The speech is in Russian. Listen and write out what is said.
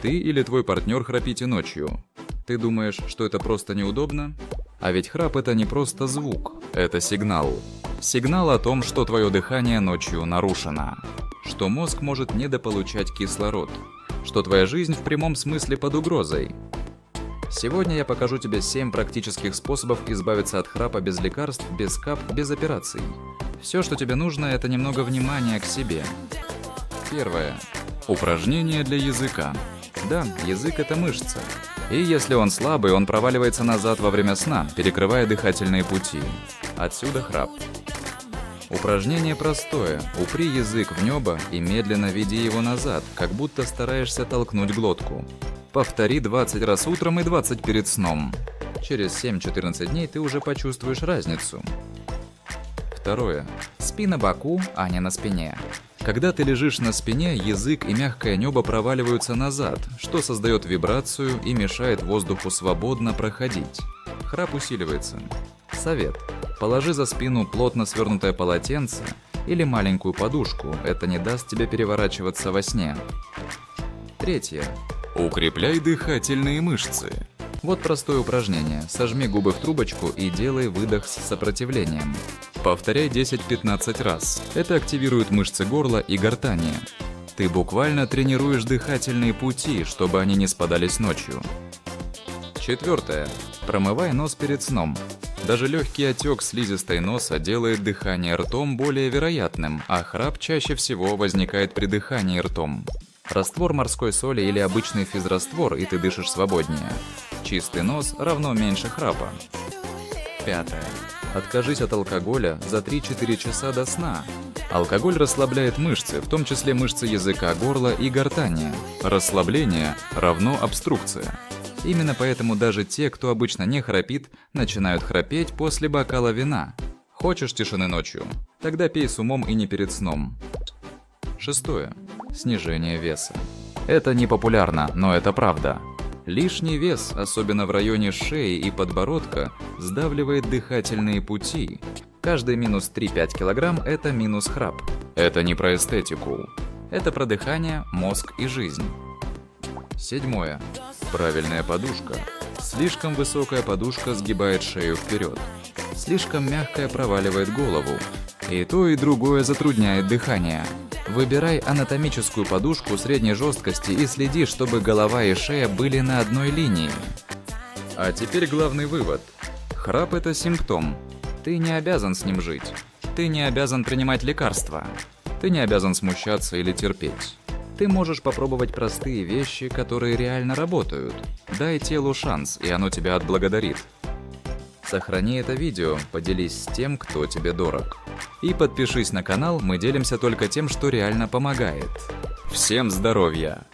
ты или твой партнер храпите ночью. Ты думаешь, что это просто неудобно? А ведь храп — это не просто звук, это сигнал. Сигнал о том, что твое дыхание ночью нарушено, что мозг может недополучать кислород, что твоя жизнь в прямом смысле под угрозой. Сегодня я покажу тебе 7 практических способов избавиться от храпа без лекарств, без кап, без операций. Все, что тебе нужно, это немного внимания к себе. Первое. Упражнение для языка. Да, язык — это мышца. И если он слабый, он проваливается назад во время сна, перекрывая дыхательные пути. Отсюда храп. Упражнение простое. Упри язык в небо и медленно веди его назад, как будто стараешься толкнуть глотку. Повтори 20 раз утром и 20 перед сном. Через 7-14 дней ты уже почувствуешь разницу. Второе. Спи на боку, а не на спине. Когда ты лежишь на спине, язык и мягкое небо проваливаются назад, что создает вибрацию и мешает воздуху свободно проходить. Храп усиливается. Совет. Положи за спину плотно свернутое полотенце или маленькую подушку, это не даст тебе переворачиваться во сне. Третье. Укрепляй дыхательные мышцы. Вот простое упражнение. Сожми губы в трубочку и делай выдох с сопротивлением. Повторяй 10-15 раз. Это активирует мышцы горла и гортани. Ты буквально тренируешь дыхательные пути, чтобы они не спадались ночью. Четвертое. Промывай нос перед сном. Даже легкий отек слизистой носа делает дыхание ртом более вероятным, а храп чаще всего возникает при дыхании ртом. Раствор морской соли или обычный физраствор, и ты дышишь свободнее. Чистый нос равно меньше храпа. Пятое. Откажись от алкоголя за 3-4 часа до сна. Алкоголь расслабляет мышцы, в том числе мышцы языка, горла и гортани. Расслабление равно обструкция. Именно поэтому даже те, кто обычно не храпит, начинают храпеть после бокала вина. Хочешь тишины ночью? Тогда пей с умом и не перед сном. Шестое. Снижение веса. Это не популярно, но это правда. Лишний вес, особенно в районе шеи и подбородка, сдавливает дыхательные пути. Каждый минус 3-5 килограмм – это минус храп. Это не про эстетику. Это про дыхание, мозг и жизнь. Седьмое. Правильная подушка. Слишком высокая подушка сгибает шею вперед. Слишком мягкая проваливает голову. И то, и другое затрудняет дыхание. Выбирай анатомическую подушку средней жесткости и следи, чтобы голова и шея были на одной линии. А теперь главный вывод. Храп – это симптом. Ты не обязан с ним жить. Ты не обязан принимать лекарства. Ты не обязан смущаться или терпеть. Ты можешь попробовать простые вещи, которые реально работают. Дай телу шанс, и оно тебя отблагодарит. Сохрани это видео, поделись с тем, кто тебе дорог. И подпишись на канал, мы делимся только тем, что реально помогает. Всем здоровья!